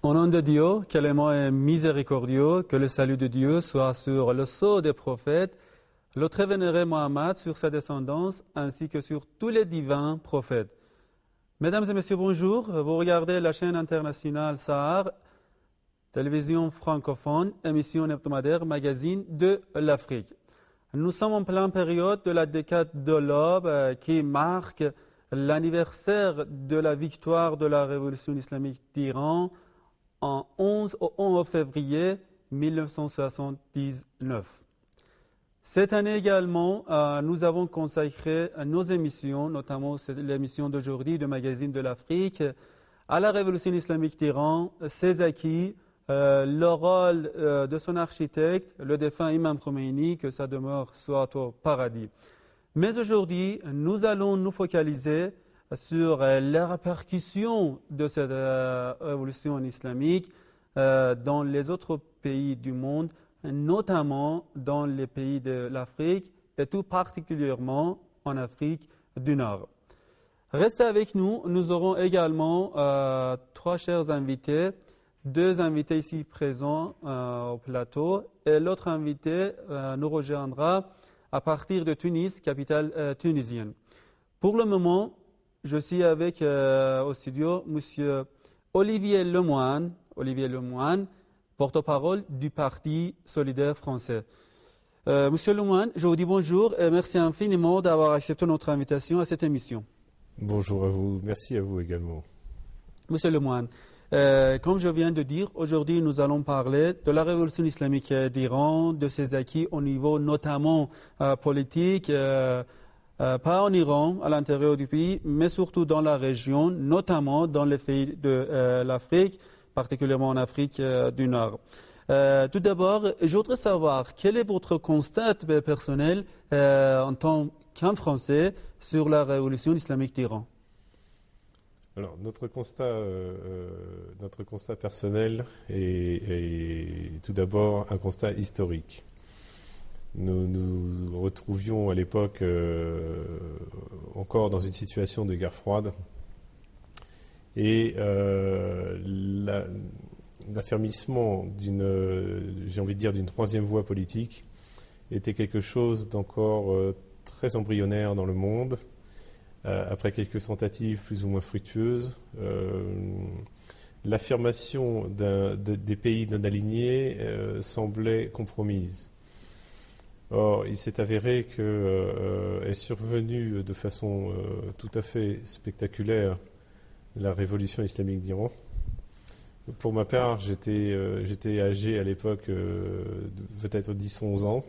Au nom de Dieu, clément et miséricordieux, que le salut de Dieu soit sur le sceau des prophètes, le très vénéré Mohammed sur sa descendance, ainsi que sur tous les divins prophètes. Mesdames et messieurs, bonjour. Vous regardez la chaîne internationale Sahar, télévision francophone, émission hebdomadaire, magazine de l'Afrique. Nous sommes en pleine période de la décade de l'aube qui marque l'anniversaire de la victoire de la révolution islamique d'Iran en 11 au 11 février 1979. Cette année également, nous avons consacré nos émissions, notamment l'émission d'aujourd'hui du magazine de l'Afrique, à la révolution islamique d'Iran, ses acquis, le rôle de son architecte, le défunt Imam Khomeini, que sa demeure soit au paradis. Mais aujourd'hui, nous allons nous focaliser sur les répercussions de cette révolution islamique dans les autres pays du monde, notamment dans les pays de l'Afrique et tout particulièrement en Afrique du Nord. Restez avec nous, nous aurons également trois chers invités, deux invités ici présents au plateau et l'autre invité nous rejoindra à partir de Tunis, capitale tunisienne. Pour le moment, je suis avec au studio M. Olivier Lemoine, porte-parole du Parti solidaire français. Monsieur Lemoine, je vous dis bonjour et merci infiniment d'avoir accepté notre invitation à cette émission. Bonjour à vous, merci à vous également. Monsieur Lemoine, comme je viens de dire, aujourd'hui nous allons parler de la révolution islamique d'Iran, de ses acquis au niveau notamment politique, pas en Iran, à l'intérieur du pays, mais surtout dans la région, notamment dans les pays de l'Afrique, particulièrement en Afrique du Nord. Tout d'abord, je voudrais savoir quel est votre constat personnel en tant qu'un Français sur la révolution islamique d'Iran. Alors, notre constat personnel est tout d'abord un constat historique. Nous nous retrouvions à l'époque encore dans une situation de guerre froide et l'affermissement d'une troisième voie politique était quelque chose d'encore très embryonnaire dans le monde. Après quelques tentatives plus ou moins fructueuses, l'affirmation des pays non alignés semblait compromise. Or, il s'est avéré qu'est survenue de façon tout à fait spectaculaire la révolution islamique d'Iran. Pour ma part, j'étais âgé à l'époque peut-être 10-11 ans.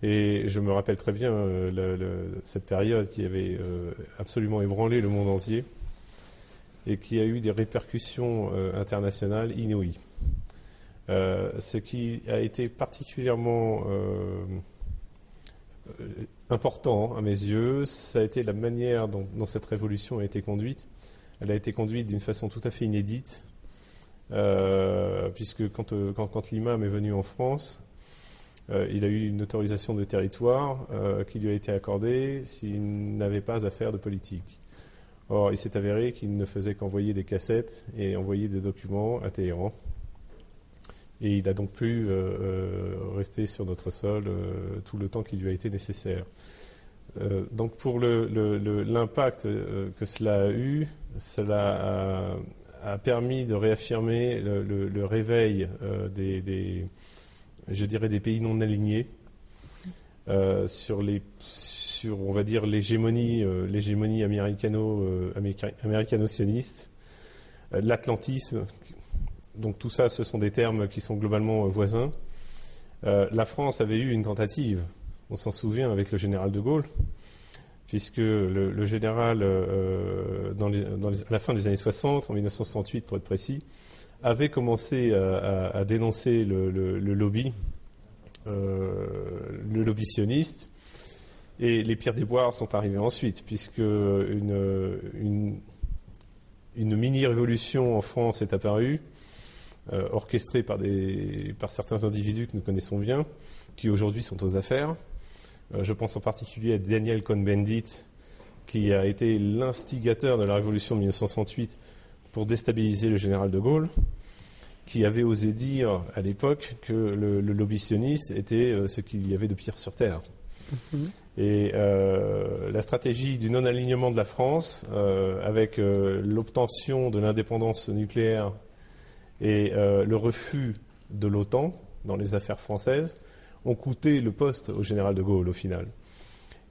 Et je me rappelle très bien cette période qui avait absolument ébranlé le monde entier et qui a eu des répercussions internationales inouïes. Ce qui a été particulièrement important à mes yeux, ça a été la manière dont cette révolution a été conduite. Elle a été conduite d'une façon tout à fait inédite, puisque quand l'imam est venu en France, il a eu une autorisation de territoire qui lui a été accordée s'il n'avait pas à faire de politique. Or, il s'est avéré qu'il ne faisait qu'envoyer des cassettes et envoyer des documents à Téhéran. Et il a donc pu rester sur notre sol tout le temps qui lui a été nécessaire. Donc pour l'impact que cela a eu, cela a permis de réaffirmer le réveil des pays non alignés sur on va dire l'hégémonie américano-sioniste, l'atlantisme. Donc tout ça, ce sont des termes qui sont globalement voisins. La France avait eu une tentative, on s'en souvient, avec le général de Gaulle, puisque le général, à la fin des années 60, en 1968 pour être précis, avait commencé à dénoncer le lobby sioniste, et les pires déboires sont arrivés ensuite, puisque une mini-révolution en France est apparue, orchestrée par certains individus que nous connaissons bien, qui aujourd'hui sont aux affaires. Je pense en particulier à Daniel Cohn-Bendit, qui a été l'instigateur de la révolution de 1968 pour déstabiliser le général de Gaulle, qui avait osé dire à l'époque que le lobby sioniste était ce qu'il y avait de pire sur Terre. Et la stratégie du non-alignement de la France, avec l'obtention de l'indépendance nucléaire et le refus de l'OTAN dans les affaires françaises, ont coûté le poste au général de Gaulle au final.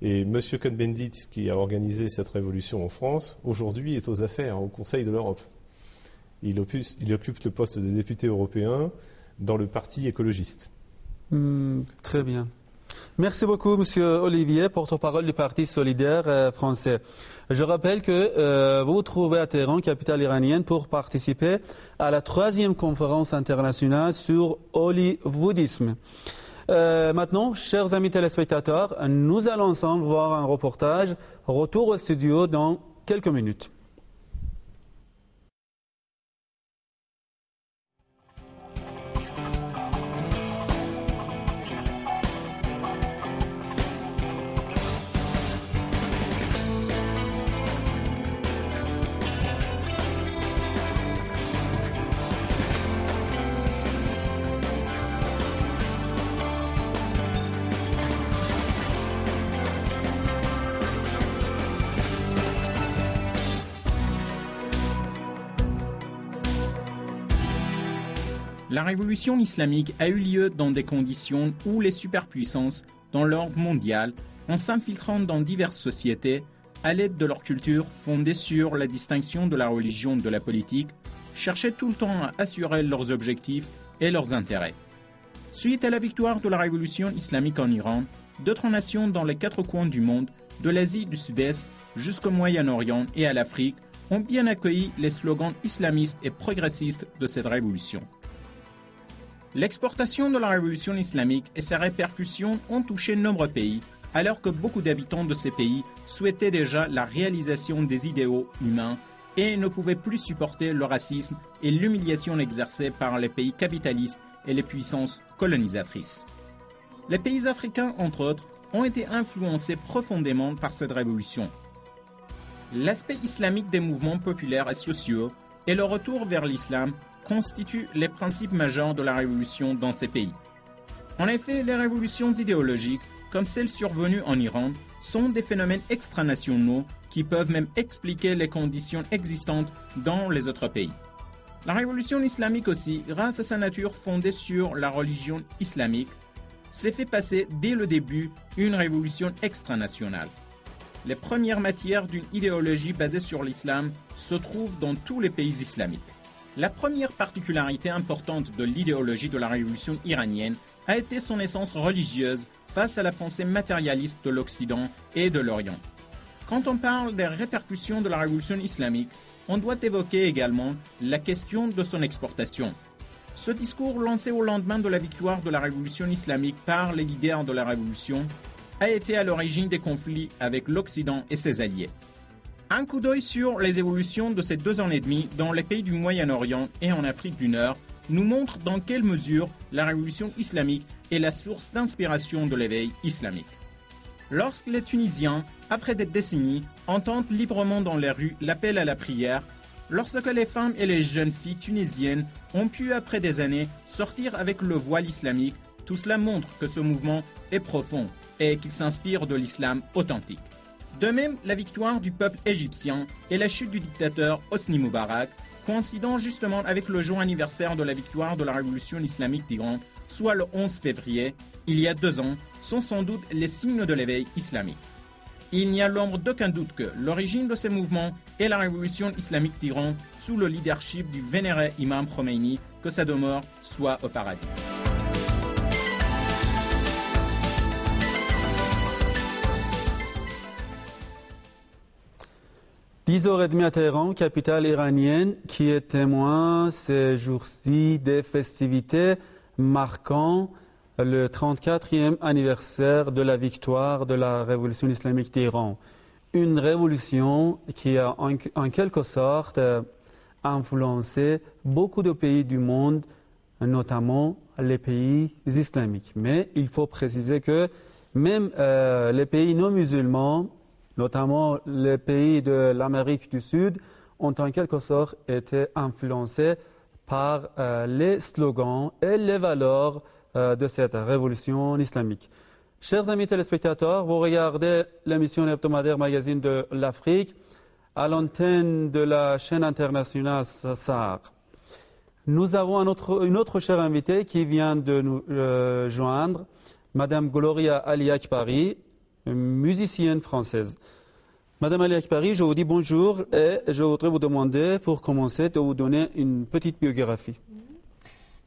Et M. Cohn-Bendit, qui a organisé cette révolution en France, aujourd'hui est aux affaires au Conseil de l'Europe. Il occupe le poste de député européen dans le parti écologiste. Très bien. Merci beaucoup, M. Olivier, porte-parole du Parti solidaire français. Je rappelle que vous vous trouvez à Téhéran, capitale iranienne, pour participer à la 3e conférence internationale sur hollywoodisme. Maintenant, chers amis téléspectateurs, nous allons ensemble voir un reportage. Retour au studio dans quelques minutes. La révolution islamique a eu lieu dans des conditions où les superpuissances, dans l'ordre mondial, en s'infiltrant dans diverses sociétés, à l'aide de leur culture fondée sur la distinction de la religion de la politique, cherchaient tout le temps à assurer leurs objectifs et leurs intérêts. Suite à la victoire de la révolution islamique en Iran, d'autres nations dans les 4 coins du monde, de l'Asie du Sud-Est jusqu'au Moyen-Orient et à l'Afrique, ont bien accueilli les slogans islamistes et progressistes de cette révolution. L'exportation de la révolution islamique et ses répercussions ont touché de nombreux pays, alors que beaucoup d'habitants de ces pays souhaitaient déjà la réalisation des idéaux humains et ne pouvaient plus supporter le racisme et l'humiliation exercée par les pays capitalistes et les puissances colonisatrices. Les pays africains, entre autres, ont été influencés profondément par cette révolution. L'aspect islamique des mouvements populaires et sociaux et le retour vers l'islam constituent les principes majeurs de la révolution dans ces pays. En effet, les révolutions idéologiques, comme celle survenue en Iran, sont des phénomènes extranationaux qui peuvent même expliquer les conditions existantes dans les autres pays. La révolution islamique aussi, grâce à sa nature fondée sur la religion islamique, s'est fait passer dès le début une révolution extranationale. Les premières matières d'une idéologie basée sur l'islam se trouvent dans tous les pays islamiques. La première particularité importante de l'idéologie de la révolution iranienne a été son essence religieuse face à la pensée matérialiste de l'Occident et de l'Orient. Quand on parle des répercussions de la révolution islamique, on doit évoquer également la question de son exportation. Ce discours lancé au lendemain de la victoire de la révolution islamique par les leaders de la révolution a été à l'origine des conflits avec l'Occident et ses alliés. Un coup d'œil sur les évolutions de ces 2 ans et demi dans les pays du Moyen-Orient et en Afrique du Nord nous montre dans quelle mesure la révolution islamique est la source d'inspiration de l'éveil islamique. Lorsque les Tunisiens, après des décennies, entendent librement dans les rues l'appel à la prière, lorsque les femmes et les jeunes filles tunisiennes ont pu, après des années, sortir avec le voile islamique, tout cela montre que ce mouvement est profond et qu'il s'inspire de l'islam authentique. De même, la victoire du peuple égyptien et la chute du dictateur Hosni Moubarak, coïncidant justement avec le jour anniversaire de la victoire de la révolution islamique d'Iran, soit le 11 février, il y a 2 ans, sont sans doute les signes de l'éveil islamique. Il n'y a l'ombre d'aucun doute que l'origine de ces mouvements est la révolution islamique d'Iran sous le leadership du vénéré imam Khomeini, que sa demeure soit au paradis. « 10h30 à Téhéran, capitale iranienne, qui est témoin ces jours-ci des festivités marquant le 34e anniversaire de la victoire de la révolution islamique d'Iran. Une révolution qui a en quelque sorte influencé beaucoup de pays du monde, notamment les pays islamiques. Mais il faut préciser que même les pays non musulmans, notamment les pays de l'Amérique du Sud, ont en quelque sorte été influencés par les slogans et les valeurs de cette révolution islamique. Chers amis téléspectateurs, vous regardez l'émission hebdomadaire Magazine de l'Afrique à l'antenne de la chaîne internationale Sahar. Nous avons une autre chère invitée qui vient de nous joindre, Madame Gloria Ali Akbari, musicienne française. Madame Ali Akbari, je vous dis bonjour et je voudrais vous demander, pour commencer, de vous donner une petite biographie.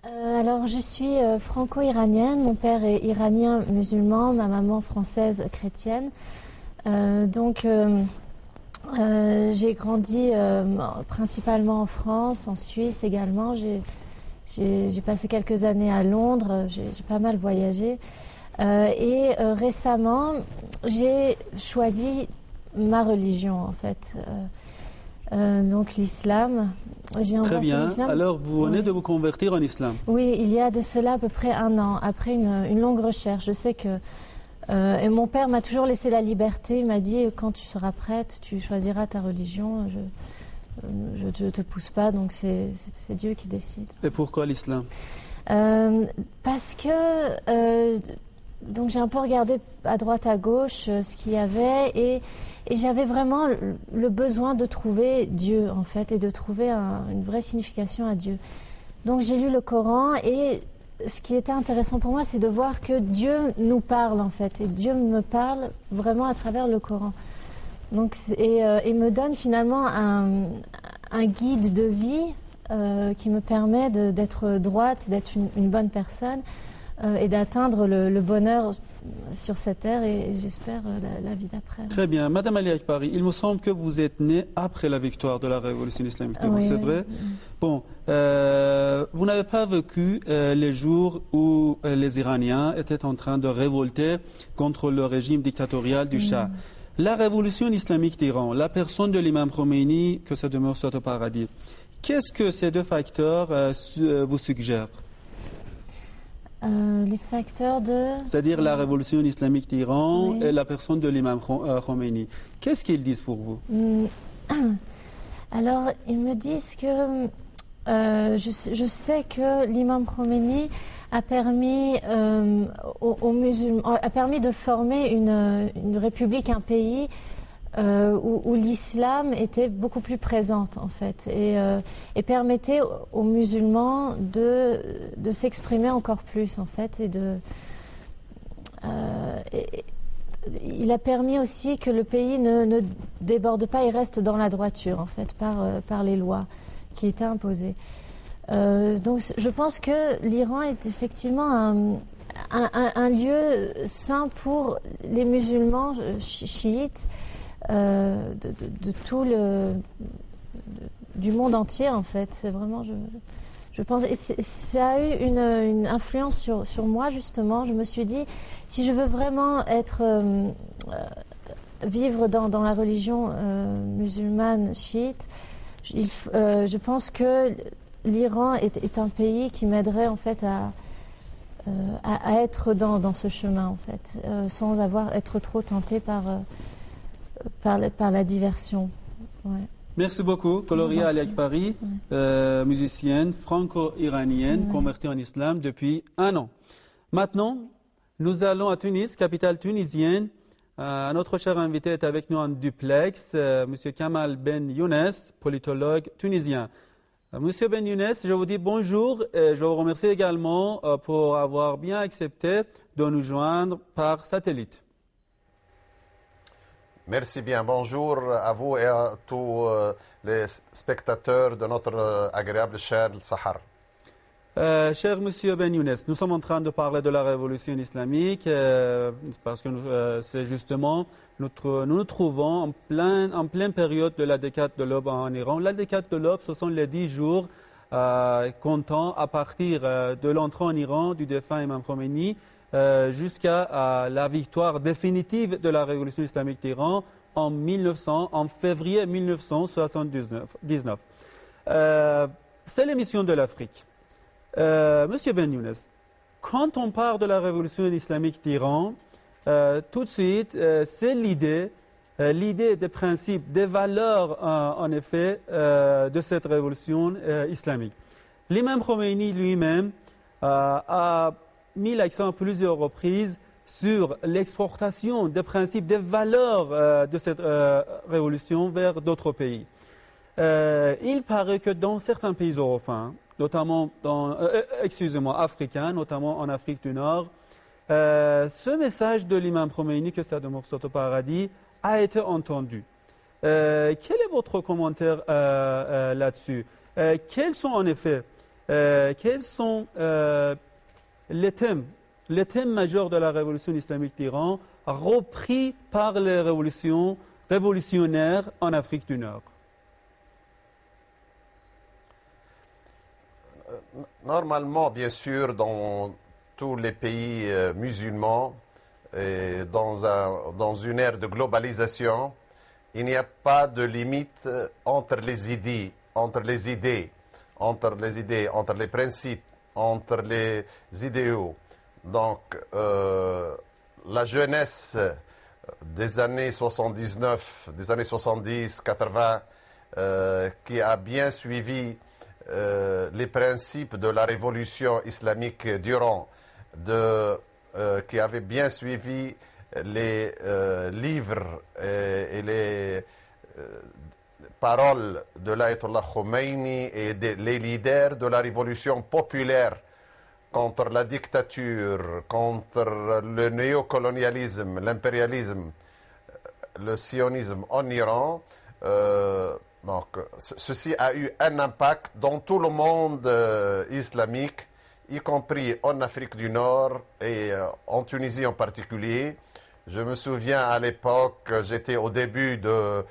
Alors, je suis franco-iranienne. Mon père est iranien musulman, ma maman française chrétienne. J'ai grandi principalement en France, en Suisse également. J'ai passé quelques années à Londres, j'ai pas mal voyagé. Récemment, j'ai choisi ma religion en fait. Donc l'islam. Très bien. L'islam. Alors vous venez de vous convertir en islam. Oui, il y a de cela à peu près 1 an, après une longue recherche. Je sais que et mon père m'a toujours laissé la liberté. Il m'a dit quand tu seras prête, tu choisiras ta religion. Je ne te pousse pas, donc c'est Dieu qui décide. Et pourquoi l'islam? Parce que donc j'ai un peu regardé à droite à gauche ce qu'il y avait et j'avais vraiment le besoin de trouver Dieu en fait et de trouver une vraie signification à Dieu. Donc j'ai lu le Coran et ce qui était intéressant pour moi, c'est de voir que Dieu nous parle en fait et Dieu me parle vraiment à travers le Coran. Donc et me donne finalement un guide de vie qui me permet d'être droite, d'être une bonne personne. Et d'atteindre le bonheur sur cette terre et j'espère la vie d'après. Très bien. Madame Ali Akbari, il me semble que vous êtes née après la victoire de la révolution islamique. Oui, c'est vrai? Bon, vous n'avez pas vécu les jours où les Iraniens étaient en train de révolter contre le régime dictatorial du Shah. La révolution islamique d'Iran, la personne de l'imam Khomeini, que ça demeure soit au paradis, qu'est-ce que ces deux facteurs vous suggèrent? Les facteurs de... C'est-à-dire la révolution islamique d'Iran Oui. et la personne de l'imam Khomeini. Qu'est-ce qu'ils disent pour vous? Alors, ils me disent que... je sais que l'imam Khomeini a permis aux musulmans, a permis de former une république, un pays où l'islam était beaucoup plus présente en fait et permettait aux musulmans de s'exprimer encore plus en fait il a permis aussi que le pays ne déborde pas et reste dans la droiture en fait par les lois qui étaient imposées. Donc je pense que l'Iran est effectivement un lieu saint pour les musulmans chiites de tout du monde entier en fait. C'est vraiment je pense et ça a eu une influence sur moi justement. Je me suis dit si je veux vraiment vivre dans la religion musulmane chiite, je pense que l'Iran est un pays qui m'aiderait en fait à être dans ce chemin en fait, sans être trop tenté par la diversion. Ouais. Merci beaucoup, Gloria Ali Akbari, musicienne franco-iranienne convertie en islam depuis 1 an. Maintenant, nous allons à Tunis, capitale tunisienne. Notre cher invité est avec nous en duplex, Monsieur Kamal Ben Younes, politologue tunisien. Monsieur Ben Younes, je vous dis bonjour et je vous remercie également pour avoir bien accepté de nous joindre par satellite. Merci bien. Bonjour à vous et à tous les spectateurs de notre agréable chaîne Sahar. Cher Monsieur Ben Younes, nous sommes en train de parler de la révolution islamique parce que c'est justement, nous nous trouvons en pleine période de la décade de l'aube en Iran. La décade de l'aube, ce sont les 10 jours comptant à partir de l'entrée en Iran du défunt imam Khomeini jusqu'à la victoire définitive de la révolution islamique d'Iran en février 1979. C'est l'émission de l'Afrique. Monsieur Ben Younes, quand on parle de la révolution islamique d'Iran, tout de suite, c'est l'idée l'idée des principes, des valeurs, en effet, de cette révolution islamique. L'imam Khomeini lui-même a mis l'accent à plusieurs reprises sur l'exportation des principes, des valeurs de cette révolution vers d'autres pays. Il paraît que dans certains pays européens, notamment africains, notamment en Afrique du Nord, ce message de l'imam Khomeini, que ça demeure au paradis, a été entendu. Quel est votre commentaire là-dessus? Quels sont en effet les thèmes majeurs de la révolution islamique d'Iran repris par les révolutionnaires en Afrique du Nord? Normalement, bien sûr, dans tous les pays musulmans, et dans une ère de globalisation, il n'y a pas de limite entre les idées, entre les principes, entre les idéaux. Donc, la jeunesse des années 79, des années 70, 80, qui a bien suivi les principes de la révolution islamique d'Iran, qui avait bien suivi les livres et les paroles de l'Ayatollah Khomeini et les leaders de la révolution populaire contre la dictature, contre le néocolonialisme, l'impérialisme, le sionisme en Iran. Donc, ceci a eu un impact dans tout le monde islamique, y compris en Afrique du Nord et en Tunisie en particulier. Je me souviens à l'époque, j'étais au début de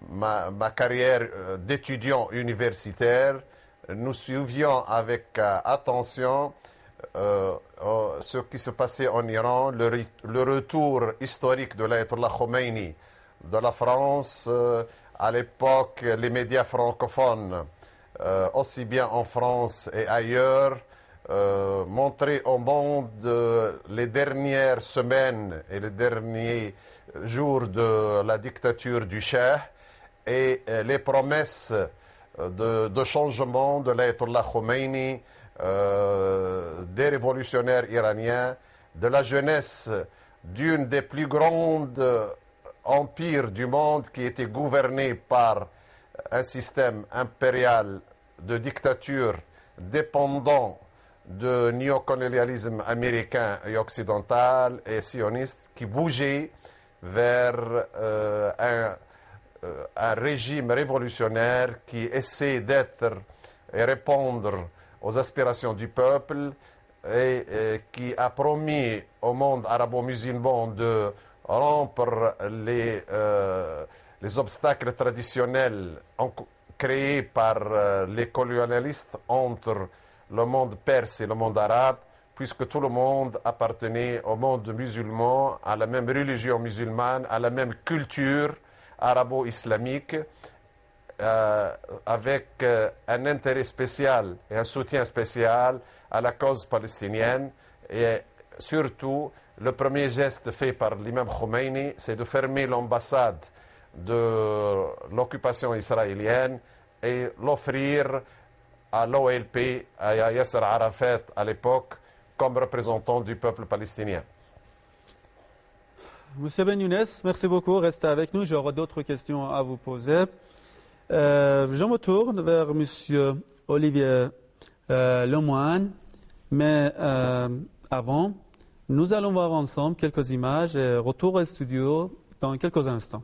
ma carrière d'étudiant universitaire. Nous suivions avec attention ce qui se passait en Iran, le retour historique de l'Ayatollah Khomeini de la France. À l'époque, les médias francophones, aussi bien en France et ailleurs, montraient au monde les dernières semaines et les derniers jours de la dictature du Shah et les promesses de changement de l'Ayatollah Khomeini, des révolutionnaires iraniens, de la jeunesse d'une des plus grandes empires du monde qui était gouverné par un système impérial de dictature dépendant du néocolonialisme américain et occidental et sioniste qui bougeait vers un régime révolutionnaire qui essaie d'être et répondre aux aspirations du peuple et qui a promis au monde arabo-musulman de rompre les obstacles traditionnels créés par les colonialistes entre le monde perse et le monde arabe, puisque tout le monde appartenait au monde musulman, à la même religion musulmane, à la même culture arabo-islamique, avec un intérêt spécial et un soutien spécial à la cause palestinienne. Et surtout, le premier geste fait par l'imam Khomeini, c'est de fermer l'ambassade de l'occupation israélienne et l'offrir à l'OLP, à Yasser Arafat à l'époque, comme représentant du peuple palestinien. Monsieur Ben Younes, merci beaucoup. Restez avec nous. J'aurai d'autres questions à vous poser. Je me tourne vers Monsieur Olivier Lemoine, mais avant, nous allons voir ensemble quelques images et retour au studio dans quelques instants.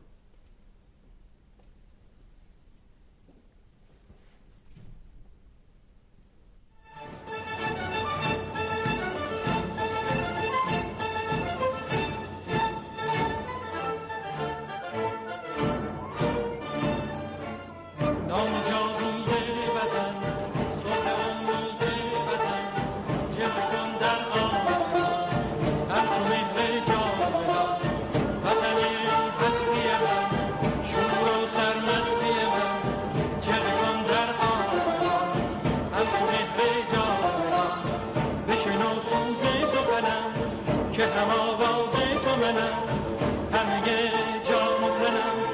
که هم آواز تو منم همه جان و تنم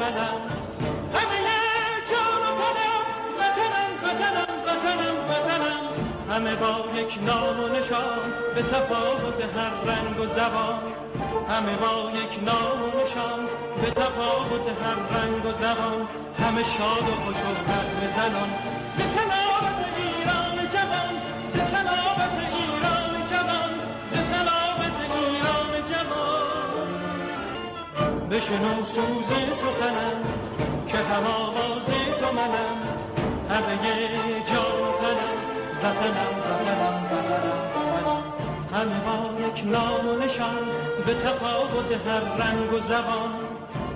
منم همه جان و تنم وطنم وطنم وطنم وطنم همه با یک نام و نشان به تفاوت هر رنگ و زبان همه با یک نام و نشان به تفاوت هر رنگ و زبان همه شاد و خوش و نغمه زنان ز سلامت ایران جوان ز سلامت ایران جوان ز سلامت ایران جوان بشنو سوز سخنم که هم آواز تو منم همه جان و تنم وطنم وطنم وطنم همه با یک نام و نشان به تفاوت هر رنگ و زبان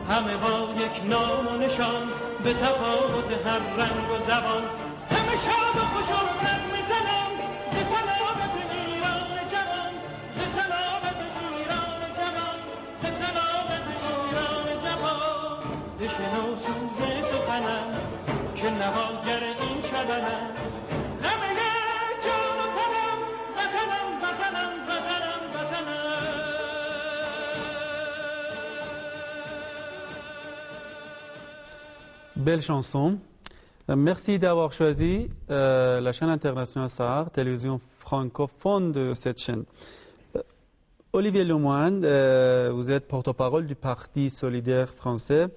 همه با یک نام و نشان به تفاوت هر رنگ و زبان همه شاد و خوش و نغمه زنان ز سلامت ایران جوان ز سلامت ایران جوان ز سلامت ایران جوان بشنو سوز سخنم که نواگر این چمنم همه جان و تنم وطنم وطنم وطنم وطنم Belle chanson. Merci d'avoir choisi la chaîne internationale Sahar, télévision francophone de cette chaîne. Olivier Lemoine, vous êtes porte-parole du Parti solidaire français.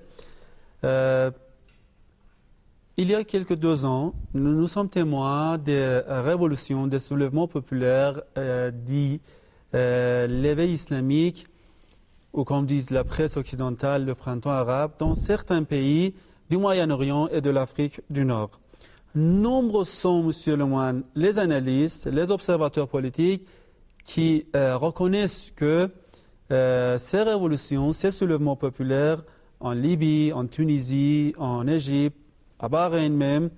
Il y a quelques 2 ans, nous sommes témoins des révolutions, des soulèvements populaires dits l'éveil islamique, ou comme disent la presse occidentale, le printemps arabe, dans certains pays du Moyen-Orient et de l'Afrique du Nord. Nombreux sont, Monsieur Lemoine, les analystes, les observateurs politiques qui reconnaissent que ces révolutions, ces soulèvements populaires en Libye, en Tunisie, en Égypte, à Bahreïn même,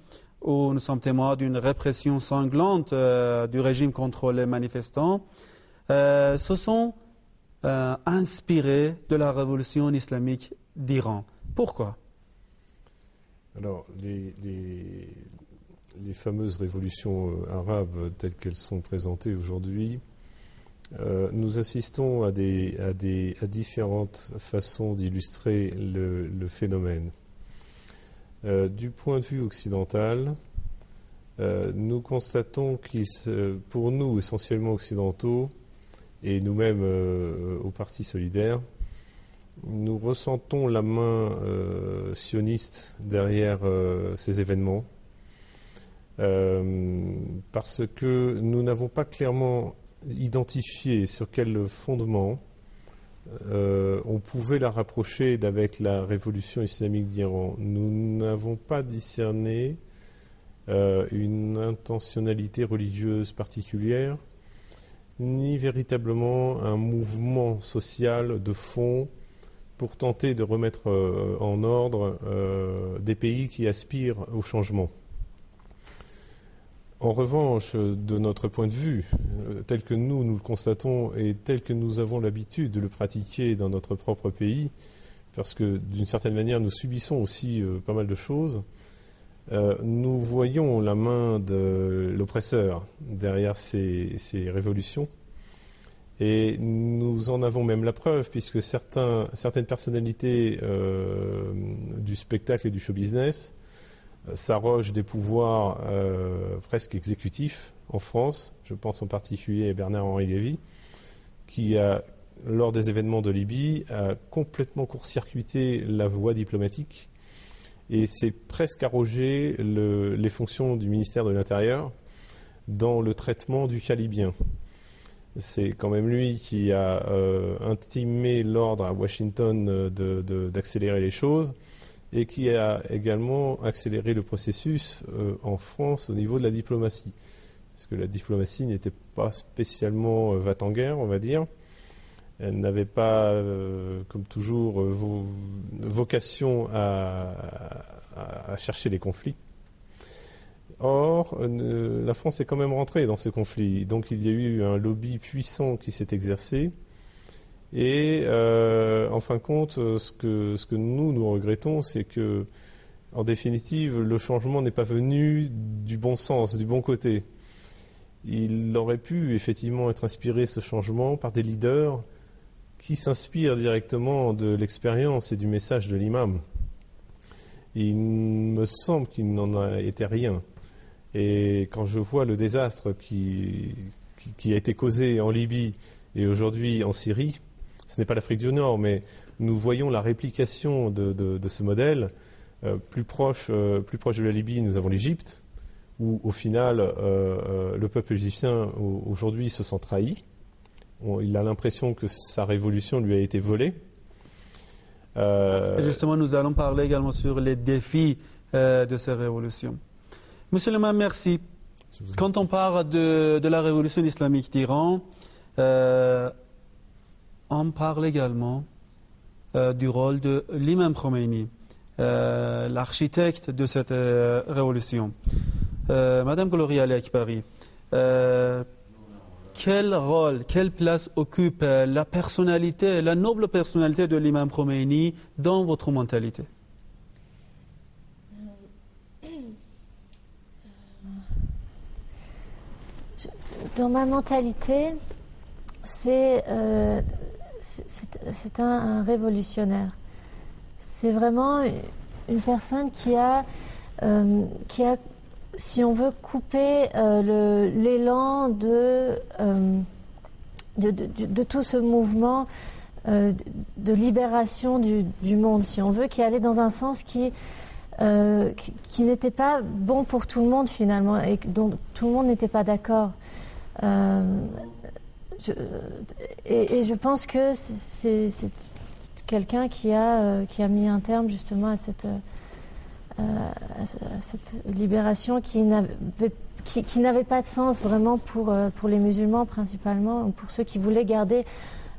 où nous sommes témoins d'une répression sanglante du régime contre les manifestants, se sont inspirés de la révolution islamique d'Iran. Pourquoi ? Alors, les fameuses révolutions arabes telles qu'elles sont présentées aujourd'hui, nous assistons à différentes façons d'illustrer le phénomène. Du point de vue occidental, nous constatons pour nous, essentiellement occidentaux, et nous-mêmes au Parti solidaire, nous ressentons la main sioniste derrière ces événements parce que nous n'avons pas clairement identifié sur quel fondement on pouvait la rapprocher d'avec la révolution islamique d'Iran. Nous n'avons pas discerné une intentionnalité religieuse particulière, ni véritablement un mouvement social de fond pour tenter de remettre en ordre des pays qui aspirent au changement. En revanche, de notre point de vue, tel que nous le constatons et tel que nous avons l'habitude de le pratiquer dans notre propre pays, parce que d'une certaine manière nous subissons aussi pas mal de choses, nous voyons la main de l'oppresseur derrière ces révolutions. Et nous en avons même la preuve, puisque certaines personnalités du spectacle et du show business s'arrogent des pouvoirs presque exécutifs en France. Je pense en particulier à Bernard-Henri Lévy, qui lors des événements de Libye, a complètement court-circuité la voie diplomatique et s'est presque arrogé les fonctions du ministère de l'Intérieur dans le traitement du cas libyen. C'est quand même lui qui a intimé l'ordre à Washington d'accélérer les choses et qui a également accéléré le processus en France au niveau de la diplomatie. Parce que la diplomatie n'était pas spécialement va-t-en-guerre, on va dire. Elle n'avait pas, comme toujours, vocation à chercher les conflits. Or, la France est quand même rentrée dans ce conflit. Donc il y a eu un lobby puissant qui s'est exercé. Et en fin de compte, ce que nous regrettons, c'est que, en définitive, le changement n'est pas venu du bon sens, du bon côté. Il aurait pu effectivement être inspiré, ce changement, par des leaders qui s'inspirent directement de l'expérience et du message de l'imam. Il me semble qu'il n'en a été rien. Et quand je vois le désastre qui a été causé en Libye et aujourd'hui en Syrie, ce n'est pas l'Afrique du Nord, mais nous voyons la réplication de ce modèle. Plus proche de la Libye, nous avons l'Égypte, où au final, le peuple égyptien aujourd'hui se sent trahi. Il a l'impression que sa révolution lui a été volée. Et justement, nous allons parler également sur les défis de ces révolutions. Monsieur le Imam, merci. Quand on parle de la révolution islamique d'Iran, on parle également du rôle de l'imam Khomeini, l'architecte de cette révolution. Madame Gloria Ali-Akbari, quel rôle, quelle place occupe la personnalité, la noble personnalité de l'imam Khomeini dans votre mentalité? Dans ma mentalité, c'est un révolutionnaire. C'est vraiment une personne qui a, si on veut, coupé l'élan de tout ce mouvement de libération du monde, si on veut, qui allait dans un sens qui n'était pas bon pour tout le monde finalement et dont tout le monde n'était pas d'accord. Et je pense que c'est quelqu'un qui a mis un terme justement à cette libération qui n'avait pas de sens vraiment pour les musulmans principalement, pour ceux qui voulaient garder,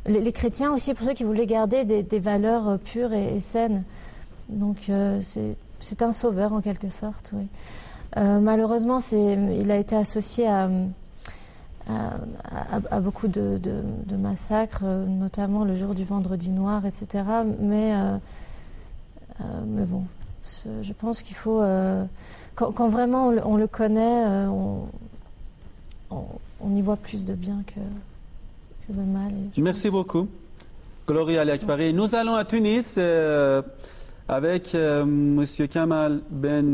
les chrétiens aussi, pour ceux qui voulaient garder des valeurs pures et saines. Donc c'est un sauveur en quelque sorte, oui. Malheureusement, il a été associé à beaucoup de massacres, notamment le jour du Vendredi Noir, etc. Mais bon, je pense qu'il faut, quand vraiment on le connaît, on y voit plus de bien que de mal. Merci beaucoup, Gloria Ali-Akbari. Nous allons à Tunis avec M. Kamal Ben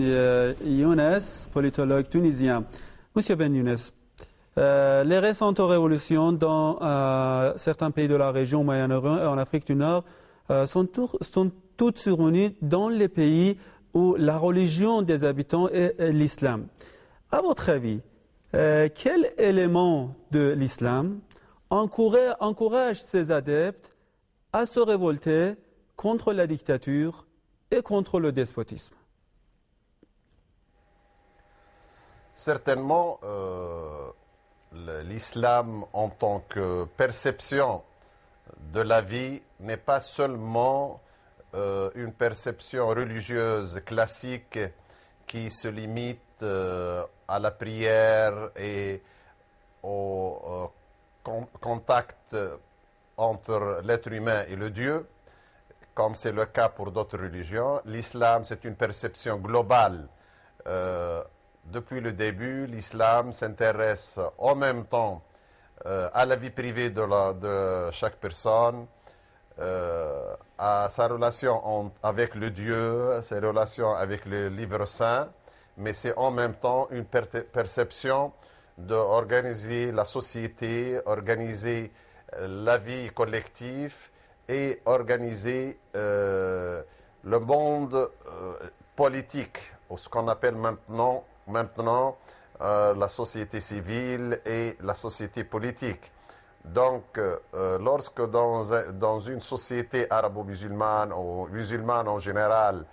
Younes, politologue tunisien. Monsieur Ben Younes, les récentes révolutions dans certains pays de la région Moyen-Orient et en Afrique du Nord sont toutes survenues dans les pays où la religion des habitants est l'islam. À votre avis, quel élément de l'islam encourage ses adeptes à se révolter contre la dictature et contre le despotisme? Certainement, l'islam en tant que perception de la vie n'est pas seulement une perception religieuse classique qui se limite à la prière et au contact entre l'être humain et le Dieu, comme c'est le cas pour d'autres religions. L'islam, c'est une perception globale. Depuis le début, l'islam s'intéresse en même temps à la vie privée de chaque personne, à sa relation avec le Dieu, ses relations avec le livre saint, mais c'est en même temps une perception d'organiser la société, organiser la vie collective et organiser le monde politique, ou ce qu'on appelle maintenant la société civile et la société politique. Donc, lorsque dans une société arabo-musulmane ou musulmane en général,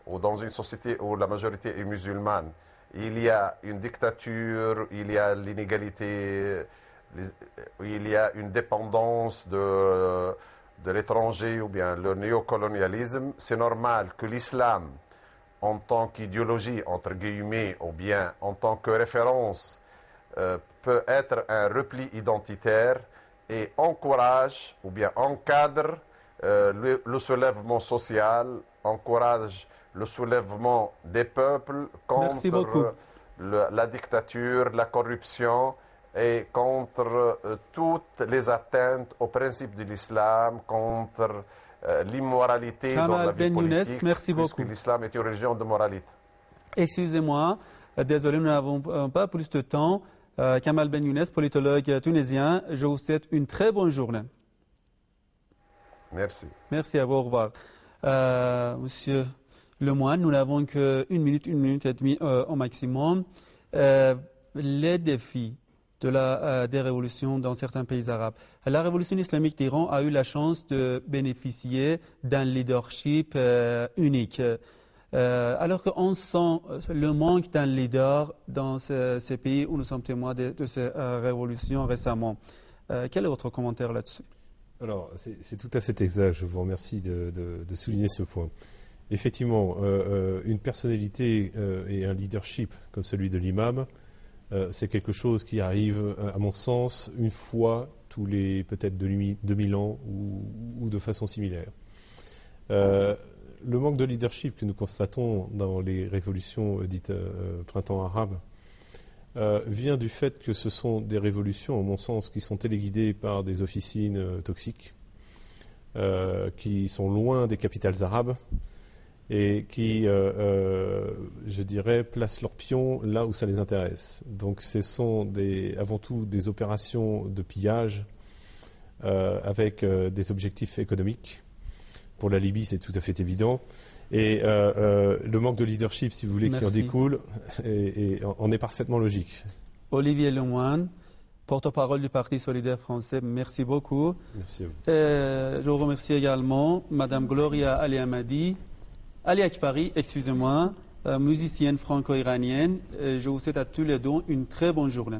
ou dans une société où la majorité est musulmane, il y a une dictature, il y a l'inégalité, il y a une dépendance de l'étranger ou bien le néocolonialisme, c'est normal que l'islam, en tant qu'idéologie, entre guillemets, ou bien en tant que référence, peut être un repli identitaire et encourage ou bien encadre le soulèvement social, encourage le soulèvement des peuples contre la dictature, la corruption et contre toutes les atteintes aux principes de l'islam, contre l'immoralité dans Kamal la vie Ben Younes, politique, merci puisque beaucoup. l'islam est une religion de moralité. Excusez-moi, désolé, nous n'avons pas plus de temps. Kamal Ben Younes, politologue tunisien, je vous souhaite une très bonne journée. Merci. Merci à vous, au revoir. Monsieur Lemoine, nous n'avons qu'une minute et demie au maximum. Les défis des révolutions dans certains pays arabes. La révolution islamique d'Iran a eu la chance de bénéficier d'un leadership unique. Alors qu'on sent le manque d'un leader dans ces pays où nous sommes témoins de ces révolutions récemment. Quel est votre commentaire là-dessus? Alors, c'est tout à fait exact. Je vous remercie de souligner ce point. Effectivement, une personnalité et un leadership comme celui de l'imam, c'est quelque chose qui arrive, à mon sens, une fois tous les peut-être 2000 ans ou de façon similaire. Le manque de leadership que nous constatons dans les révolutions dites printemps arabe vient du fait que ce sont des révolutions, à mon sens, qui sont téléguidées par des officines toxiques, qui sont loin des capitales arabes et qui, je dirais, placent leurs pions là où ça les intéresse. Donc ce sont avant tout des opérations de pillage avec des objectifs économiques. Pour la Libye, c'est tout à fait évident. Et le manque de leadership, si vous voulez, qui en découle, en est parfaitement logique. Olivier Lemoine, porte-parole du Parti solidaire français, merci beaucoup. Merci à vous. Je vous remercie également Madame Gloria Ali Akbari, excusez-moi, musicienne franco-iranienne. Je vous souhaite à tous les deux une très bonne journée.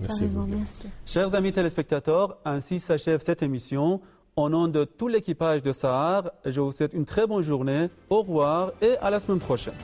Merci à vous. Merci. Chers amis téléspectateurs, ainsi s'achève cette émission. Au nom de tout l'équipage de Sahar, je vous souhaite une très bonne journée. Au revoir et à la semaine prochaine.